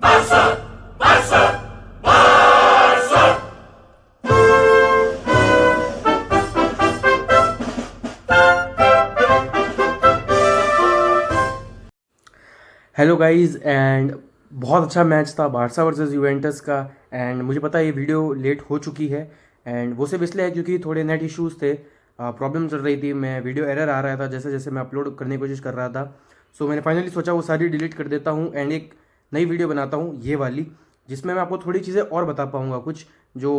Hello guys and बहुत अच्छा match था बारसा वर्सेस यूवेंटस का। एंड मुझे पता है ये वीडियो लेट हो चुकी है एंड वो सिर्फ इसलिए है क्योंकि थोड़े नेट इश्यूज़ थे, प्रॉब्लम चल रही थी, मैं वीडियो एरर आ रहा था जैसे जैसे मैं अपलोड करने की कोशिश कर रहा था। सो मैंने फाइनली सोचा वो सारी डिलीट कर देता हूँ एंड एक नई वीडियो बनाता हूँ ये वाली, जिसमें मैं आपको थोड़ी चीज़ें और बता पाऊँगा, कुछ जो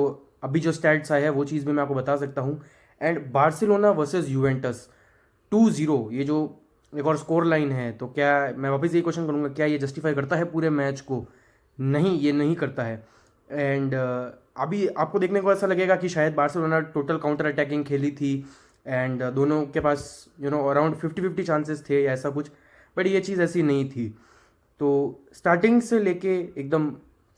अभी जो स्टैट्स आए हैं वो चीज़ भी मैं आपको बता सकता हूँ। एंड बार्सिलोना वर्सेस यूवेंटस 2-0 ये जो एक और स्कोर लाइन है, तो क्या मैं वापस ये क्वेश्चन करूँगा, क्या ये जस्टिफाई करता है पूरे मैच को? नहीं, ये नहीं करता है। एंड अभी आपको देखने को ऐसा लगेगा कि शायद बार्सिलोना टोटल काउंटर अटैकिंग खेली थी एंड दोनों के पास अराउंड 50-50 चांसेस थे या ऐसा कुछ, बट ये चीज़ ऐसी नहीं थी। तो स्टार्टिंग से लेके एकदम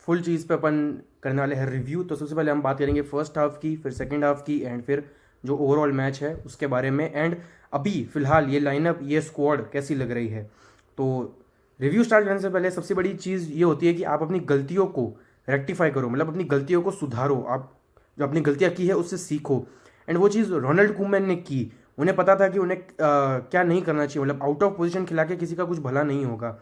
फुल चीज़ पे अपन करने वाले हैं रिव्यू। तो सबसे पहले हम बात करेंगे फर्स्ट हाफ की, फिर सेकंड हाफ की एंड फिर जो ओवरऑल मैच है उसके बारे में। एंड अभी फिलहाल ये लाइनअप, ये स्क्वाड कैसी लग रही है। तो रिव्यू स्टार्ट करने से पहले सबसे बड़ी चीज़ ये होती है कि आप अपनी गलतियों को रेक्टिफाई करो, मतलब अपनी गलतियों को सुधारो, आप जो अपनी गलतियाँ की है उससे सीखो। एंड वो चीज़ रोनाल्ड कूमैन ने की। उन्हें पता था कि उन्हें क्या नहीं करना चाहिए, मतलब आउट ऑफ पोजीशन खिला के किसी का कुछ भला नहीं होगा।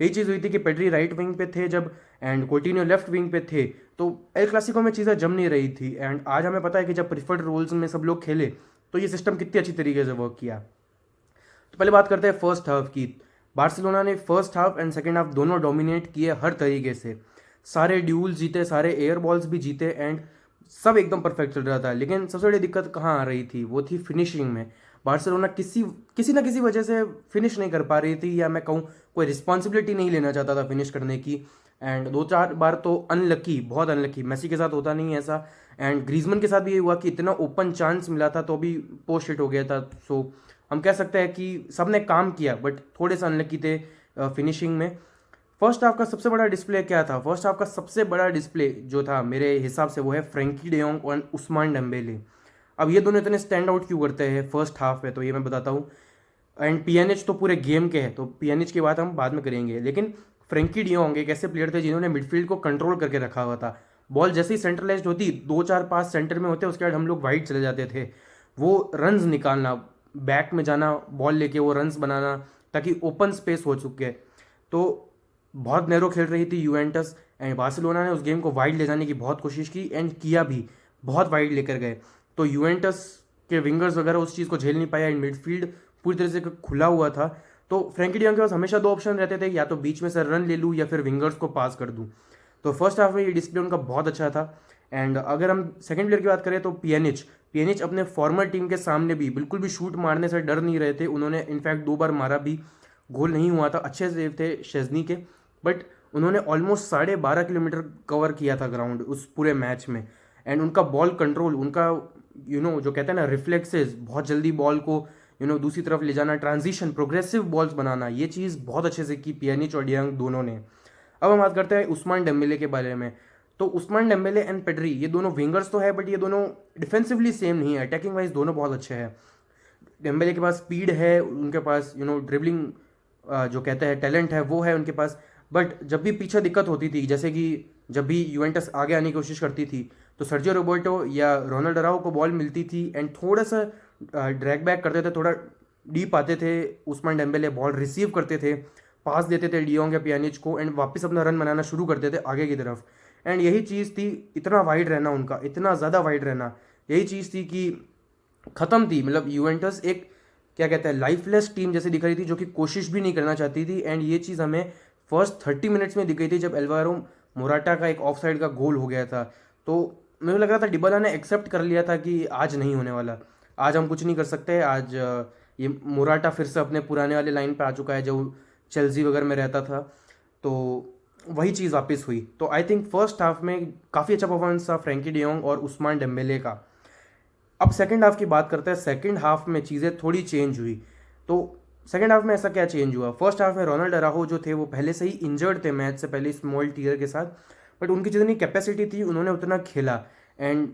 यही चीज़ हुई थी कि पेड्री राइट विंग पे थे जब एंड कोटिन्यो लेफ्ट विंग पे थे, तो एल क्लासिको में चीज़ें जम नहीं रही थी। एंड आज हमें पता है कि जब प्रिफर्ड रोल्स में सब लोग खेले तो ये सिस्टम कितनी अच्छी तरीके से वर्क किया। तो पहले बात करते हैं फर्स्ट हाफ की। बार्सिलोना ने first half and second half दोनों डोमिनेट किए हर तरीके से, सारे ड्यूल्स जीते, सारे एयर बॉल्स भी जीते एंड सब एकदम परफेक्ट चल रहा था। लेकिन सबसे बड़ी दिक्कत कहाँ आ रही थी, वो थी फिनिशिंग में। बार्सिलोना किसी किसी ना किसी वजह से फिनिश नहीं कर पा रही थी, या मैं कहूँ कोई रिस्पॉन्सिबिलिटी नहीं लेना चाहता था फिनिश करने की। एंड 2-4 बार तो अनलकी, बहुत अनलकी, मेसी के साथ होता नहीं है ऐसा, एंड ग्रीजमन के साथ भी ये हुआ कि इतना ओपन चांस मिला था तो भी पोस्ट हिट हो गया था। सो हम कह सकते हैं कि सब ने काम किया बट थोड़े से अनलकी थे फिनिशिंग में। फर्स्ट हाफ का सबसे बड़ा डिस्प्ले क्या था? फर्स्ट हाफ का सबसे बड़ा डिस्प्ले जो था मेरे हिसाब से वो है फ्रैंकी डियोंग और उस्मान डेम्बेले। अब ये दोनों इतने स्टैंड आउट क्यों करते हैं फर्स्ट हाफ में, तो ये मैं बताता हूँ। एंड पीएनएच तो पूरे गेम के हैं, तो पीएनएच की बात हम बाद में करेंगे, लेकिन फ्रैंकी डियोंग एक ऐसे प्लेयर थे जिन्होंने मिडफील्ड को कंट्रोल करके रखा हुआ था। बॉल जैसे ही सेंट्रलाइज्ड होती, 2-4 पास सेंटर में होते, उसके बाद हम लोग वाइड चले जाते थे। वो रन्स निकालना, बैक में जाना, बॉल लेके वो रन्स बनाना ताकि ओपन स्पेस हो चुके। तो बहुत नैरो खेल रही थी यूवेंटस एंड बार्सिलोना ने उस गेम को वाइड ले जाने की बहुत कोशिश की एंड किया भी, बहुत वाइड लेकर गए। तो यूवेंटस के विंगर्स वगैरह उस चीज़ को झेल नहीं पाया एंड मिडफील्ड पूरी तरह से खुला हुआ था। तो फ्रैंकी डियोंग के पास हमेशा दो ऑप्शन रहते थे, या तो बीच में से रन ले लूँ या फिर विंगर्स को पास कर दूँ। तो फर्स्ट हाफ में ये डिस्प्ले उनका बहुत अच्छा था। एंड अगर हम सेकंड प्लेयर की बात करें तो पीएनएच अपने फॉर्मर टीम के सामने भी बिल्कुल भी शूट मारने से डर नहीं रहे थे। उन्होंने इनफैक्ट 2 बार मारा भी, गोल नहीं हुआ था, अच्छे सेव थे शेजनी के, बट उन्होंने ऑलमोस्ट 12.5 किलोमीटर कवर किया था ग्राउंड उस पूरे मैच में। एंड उनका बॉल कंट्रोल, उनका जो कहते हैं ना रिफ्लेक्सेस, बहुत जल्दी बॉल को दूसरी तरफ ले जाना, ट्रांजिशन, प्रोग्रेसिव बॉल्स बनाना, ये चीज़ बहुत अच्छे से की पीएनएच और डियांग दोनों ने। अब हम बात करते हैं उस्मान डेम्बेले के बारे में। तो उस्मान डेम्बेले एंड पेड्री ये दोनों विंगर्स तो है, बट ये दोनों डिफेंसिवली सेम नहीं है, अटैकिंग वाइज दोनों बहुत अच्छे हैं। डेम्बेले के पास स्पीड है, उनके पास ड्रिबलिंग जो कहते हैं टैलेंट है वो है उनके पास। बट जब भी पीछे दिक्कत होती थी, जैसे कि जब भी यूवेंटस आगे आने की कोशिश करती थी, तो सर्जियो रोबर्टो या रोनाल्ड अराओ को बॉल मिलती थी एंड थोड़ा सा ड्रैग बैक करते थे, थोड़ा डीप आते थे, उस्मान डेम्बेले बॉल रिसीव करते थे, पास देते थे डियोंग या पियानिच को एंड वापस अपना रन बनाना शुरू करते थे आगे की तरफ। एंड यही चीज़ थी, इतना वाइड रहना उनका, इतना ज़्यादा वाइड रहना, यही चीज़ थी कि ख़त्म थी। मतलब यूवेंटस एक क्या कहते हैं लाइफलेस टीम जैसे दिख रही थी, जो कि कोशिश भी नहीं करना चाहती थी। एंड ये चीज़ हमें फर्स्ट 30 मिनट्स में दिख गई थी जब एल्वारो मोराटा का एक ऑफ साइड का गोल हो गया था। तो मुझे लग रहा था डिबाला ने एक्सेप्ट कर लिया था कि आज नहीं होने वाला, आज हम कुछ नहीं कर सकते, आज ये मोराटा फिर से अपने पुराने वाले लाइन पे आ चुका है जो चेल्सी वगैरह में रहता था। तो वही चीज़ वापस हुई। तो आई थिंक फर्स्ट हाफ में काफ़ी अच्छा परफॉर्मेंस था फ्रैंकी डियोंग और उस्मान डेम्बेले का। अब सेकंड हाफ की बात करते हैं। सेकंड हाफ में चीज़ें थोड़ी चेंज हुई। तो सेकंड हाफ में ऐसा क्या चेंज हुआ? फर्स्ट हाफ में रोनाल्ड अराहो जो थे वो पहले से ही इंजर्ड थे मैच से पहले स्मॉल टीयर के साथ, बट उनकी जितनी कैपेसिटी थी उन्होंने उतना खेला and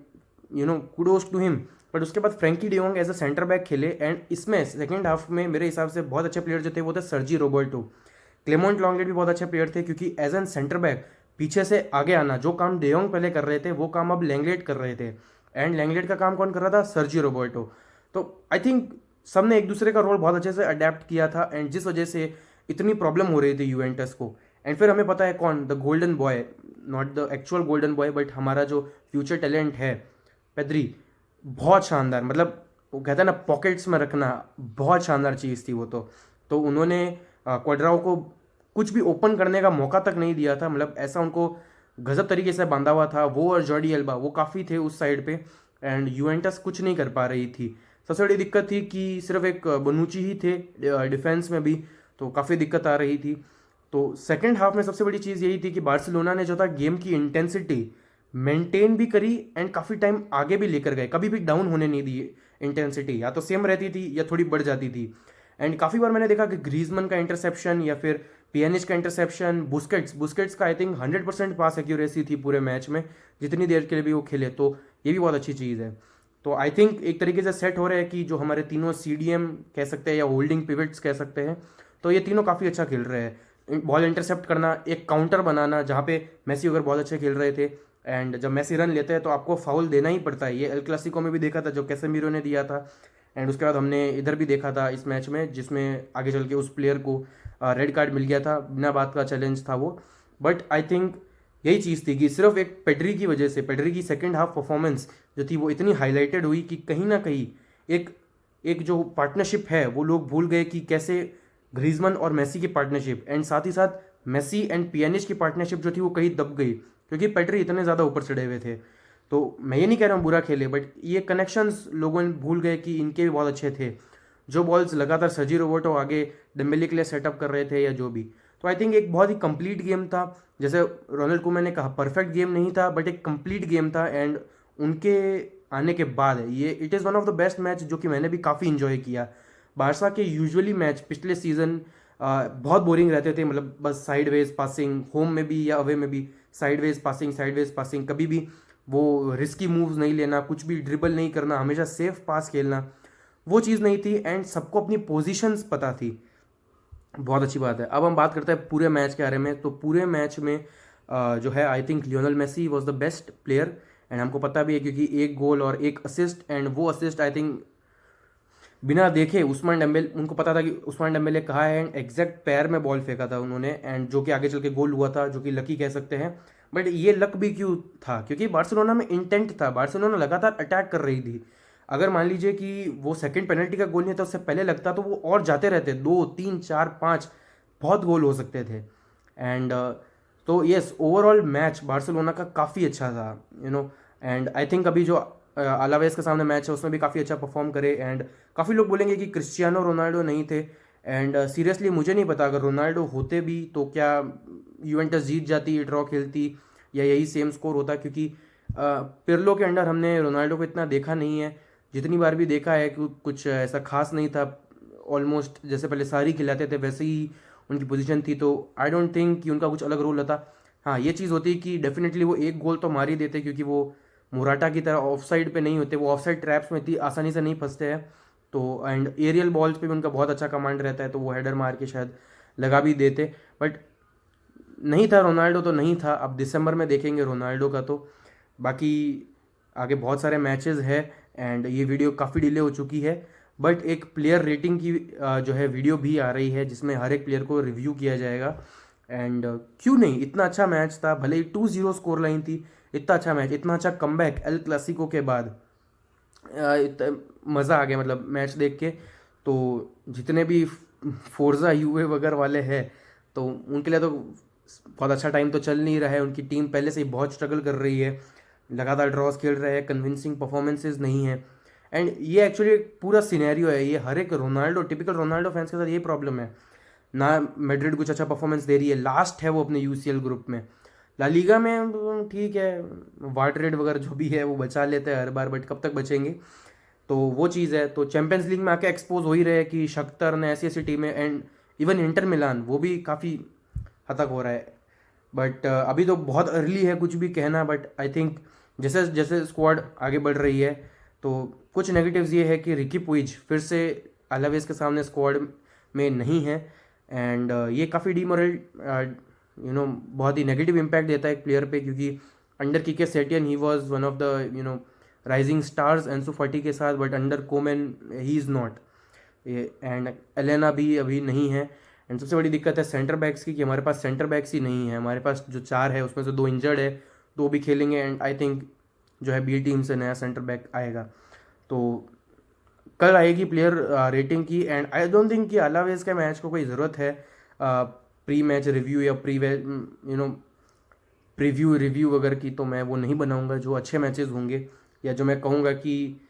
kudos to him. But उसके बाद Frenkie de Jong as a centre back खेले एंड इसमें सेकंड हाफ में मेरे हिसाब से बहुत अच्छे प्लेयर जो थे वो थे सर्जी रोबर्टो। क्लेमोंट लॉन्गलेट भी बहुत अच्छे प्लेयर थे, क्योंकि एज एन सेंटर बैक पीछे से आगे आना, जो काम डे जॉन्ग पहले कर रहे थे वो काम अब लैंगलेट कर रहे थे। एंड लैंगलेट का काम कौन कर रहा था? सर्जी रोबर्टो। तो आई थिंक सबने एक दूसरे का रोल बहुत अच्छे से अडेप्ट किया था, एंड जिस वजह से इतनी प्रॉब्लम हो रही थी यूवेंटस को। एंड फिर हमें पता है कौन the golden boy, not the actual golden boy but हमारा जो फ्यूचर टैलेंट है, पेद्री, बहुत शानदार, मतलब वो कहता है ना पॉकेट्स में रखना, बहुत शानदार चीज़ थी वो। तो उन्होंने क्वाड्राओ को कुछ भी ओपन करने का मौका तक नहीं दिया था, मतलब ऐसा उनको गजब तरीके से बांधा हुआ था। वो और जॉर्डी एल्बा वो काफ़ी थे उस साइड पे, एंड यूवेंटस कुछ नहीं कर पा रही थी। सबसे बड़ी दिक्कत थी कि सिर्फ एक बनुची ही थे डिफेंस में भी, तो काफ़ी दिक्कत आ रही थी। तो सेकेंड हाफ में सबसे बड़ी चीज़ यही थी कि बार्सिलोना ने जो था गेम की इंटेंसिटी मेंटेन भी करी एंड काफ़ी टाइम आगे भी लेकर गए, कभी भी डाउन होने नहीं दी। इंटेंसिटी या तो सेम रहती थी या थोड़ी बढ़ जाती थी। एंड काफ़ी बार मैंने देखा कि ग्रीजमन का इंटरसेप्शन या फिर पियानिच का इंटरसेप्शन, बुस्केट्स का आई थिंक 100% पास एक्यूरेसी थी पूरे मैच में, जितनी देर के लिए भी वो खेले, तो ये भी बहुत अच्छी चीज़ है। तो आई थिंक एक तरीके से सेट हो रहा है कि जो हमारे तीनों CDM कह सकते हैं या होल्डिंग पिवट्स कह सकते हैं, तो ये तीनों काफ़ी अच्छा खेल रहे हैं। बॉल इंटरसेप्ट करना, एक काउंटर बनाना, जहाँ पे मेसी अगर बहुत अच्छे खेल रहे थे, एंड जब मेसी रन लेते हैं तो आपको फाउल देना ही पड़ता है। ये एल क्लासिको में भी देखा था जो कैसेमीरो ने दिया था, एंड उसके बाद हमने इधर भी देखा था इस मैच में, जिसमें आगे चल के उस प्लेयर को रेड कार्ड मिल गया था, बिना बात का चैलेंज था वो। बट आई थिंक यही चीज़ थी कि सिर्फ एक पेड्री की वजह से, पेड्री की सेकेंड हाफ परफॉर्मेंस जो थी वो इतनी हाईलाइटेड हुई कि कहीं ना कहीं एक एक जो पार्टनरशिप है वो लोग भूल गए कि कैसे ग्रीजमन और मेसी की पार्टनरशिप, एंड साथ ही साथ मेसी एंड पियानिच की पार्टनरशिप जो थी वो कहीं दब गई, क्योंकि पेड्री इतने ज़्यादा ऊपर चढ़े हुए थे। तो मैं ये नहीं कह रहा हूँ बुरा खेले, बट ये कनेक्शंस लोगों ने भूल गए कि इनके भी बहुत अच्छे थे। जो बॉल्स लगातार सर्जी रोबर्टो आगे डेम्बेले के लिए सेटअप कर रहे थे या जो भी, तो आई थिंक एक बहुत ही कंप्लीट गेम था। जैसे रोनाल्ड कुमैन ने कहा, परफेक्ट गेम नहीं था बट एक कंप्लीट गेम था। एंड उनके आने के बाद ये it is one of the best match जो कि मैंने भी काफ़ी इन्जॉय किया। बारसा के यूजुअली मैच पिछले सीज़न बहुत बोरिंग रहते थे, मतलब बस साइडवेज पासिंग, होम में भी या अवे में भी साइडवेज पासिंग, कभी भी वो रिस्की मूव्स नहीं लेना, कुछ भी ड्रिबल नहीं करना, हमेशा सेफ पास खेलना, वो चीज़ नहीं थी। एंड सबको अपनी पोजीशंस पता थी, बहुत अच्छी बात है। अब हम बात करते हैं पूरे मैच के बारे में। तो पूरे मैच में जो है I think Lionel Messi was the best player, and हमको पता भी है क्योंकि एक गोल और एक असिस्ट, एंड वो असिस्ट आई थिंक बिना देखे उस्मान डेम्बेले, उनको पता था कि उस्मान डेम्बेले कहाँ है, एंड एग्जैक्ट पैर में बॉल फेंका था उन्होंने, एंड जो कि आगे चल के गोल हुआ था, जो कि लकी कह सकते हैं। बट ये लक भी क्यों था? क्योंकि बार्सिलोना में इंटेंट था, बार्सिलोना लगातार अटैक कर रही थी। अगर मान लीजिए कि वो सेकंड पेनल्टी का गोल नहीं था, उससे पहले लगता तो वो और जाते रहते, 2 3 4 5 बहुत गोल हो सकते थे। एंड तो यस, ओवरऑल मैच बार्सिलोना का काफ़ी अच्छा था, एंड आई थिंक अभी जो अलावेस के सामने मैच है उसमें भी काफ़ी अच्छा परफॉर्म करे। एंड काफ़ी लोग बोलेंगे कि क्रिस्टियानो रोनाल्डो नहीं थे, एंड सीरियसली मुझे नहीं पता अगर रोनाल्डो होते भी तो क्या यूवेंटस जीत जाती, ड्रॉ खेलती, या यही सेम स्कोर होता, क्योंकि पिरलो के अंडर हमने रोनाल्डो को इतना देखा नहीं है। जितनी बार भी देखा है कि कुछ ऐसा खास नहीं था, ऑलमोस्ट जैसे पहले सारी खिलाते थे वैसे ही उनकी पोजीशन थी, तो आई डोंट थिंक कि उनका कुछ अलग रोल होता। हाँ, ये चीज़ होती कि डेफिनेटली वो एक गोल तो मार ही देते, क्योंकि वो मोराटा की तरह ऑफ साइड पे नहीं होते, वो ऑफ साइड ट्रैप्स में इतनी आसानी से नहीं फंसते हैं। तो एंड एरियल बॉल्स पे भी उनका बहुत अच्छा कमांड रहता है, तो वो हेडर मार के शायद लगा भी देते। बट नहीं था, रोनाल्डो तो नहीं था। अब दिसंबर में देखेंगे रोनाल्डो का। तो बाकी आगे बहुत सारे मैचेस है, एंड ये वीडियो काफ़ी डिले हो चुकी है, बट एक प्लेयर रेटिंग की जो है वीडियो भी आ रही है, जिसमें हर एक प्लेयर को रिव्यू किया जाएगा। एंड क्यों नहीं, इतना अच्छा मैच था, भले ही 2-0 स्कोर लाइन थी, इतना अच्छा मैच, इतना अच्छा कमबैक एल क्लासिको के बाद, मज़ा आ गया मतलब मैच देख के। तो जितने भी फोर्जा यूए वगैरह वाले हैं, तो उनके लिए तो बहुत अच्छा टाइम तो चल नहीं रहा है, उनकी टीम पहले से ही बहुत स्ट्रगल कर रही है, लगातार ड्रॉस खेल रहे हैं, कन्विंसिंग परफॉर्मेंसेज नहीं है। एंड ये एक्चुअली एक पूरा सिनेरियो है, ये हर एक रोनाल्डो, टिपिकल रोनाल्डो फैंस के साथ ये प्रॉब्लम है ना। मैड्रिड कुछ अच्छा परफॉर्मेंस दे रही है, लास्ट है वो अपने यूसीएल ग्रुप में। ला लीगा में ठीक है, वाटरेड वगैरह जो भी है वो बचा लेते हैं हर बार, बट कब तक बचेंगे, तो वो चीज़ है। तो चैंपियंस लीग में आके एक्सपोज हो ही रहे हैं कि शख्तर ने ऐसी ऐसी टीमें, एंड इवन इंटर मिलान वो भी काफ़ी हद तक हो रहा है। बट अभी तो बहुत अर्ली है कुछ भी कहना, बट आई थिंक जैसे जैसे स्क्वाड आगे बढ़ रही है, तो कुछ नेगेटिव्स ये है कि रिकी पुइज फिर से अलावेस के सामने स्क्वाड में नहीं है। एंड ये काफ़ी डीमोरल बहुत ही नेगेटिव इम्पैक्ट देता है एक प्लेयर पे, क्योंकि under Quique Setien he was one of the rising stars Ansu Fati के साथ, but under Koeman he is not, and Alena भी अभी नहीं है। एंड सबसे बड़ी दिक्कत है सेंटर बैक्स की, कि हमारे पास सेंटर बैक्स ही नहीं है। हमारे पास जो 4 है उसमें से 2 इंजर्ड है, 2 भी खेलेंगे, एंड आई थिंक जो है बी टीम से नया सेंटर बैक आएगा। तो कल आएगी प्लेयर रेटिंग की, एंड आई डोंट थिंक कि अलावेज के मैच को कोई ज़रूरत है प्री मैच रिव्यू या प्रीव्यू रिव्यू वगैरह की, तो मैं वो नहीं बनाऊंगा। जो अच्छे मैचेस होंगे या जो मैं कहूँगा कि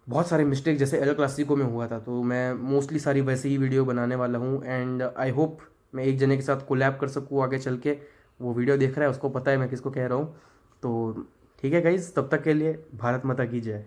बहुत सारे मिस्टेक जैसे एल क्लासिको में हुआ था, तो मैं मोस्टली सारी वैसे ही वीडियो बनाने वाला हूँ। एंड आई होप मैं एक जने के साथ कोलैब कर सकूँ आगे चल के। वो वीडियो देख रहा है, उसको पता है मैं किसको कह रहा हूँ। तो ठीक है गाइज, तब तक के लिए भारत माता की जय।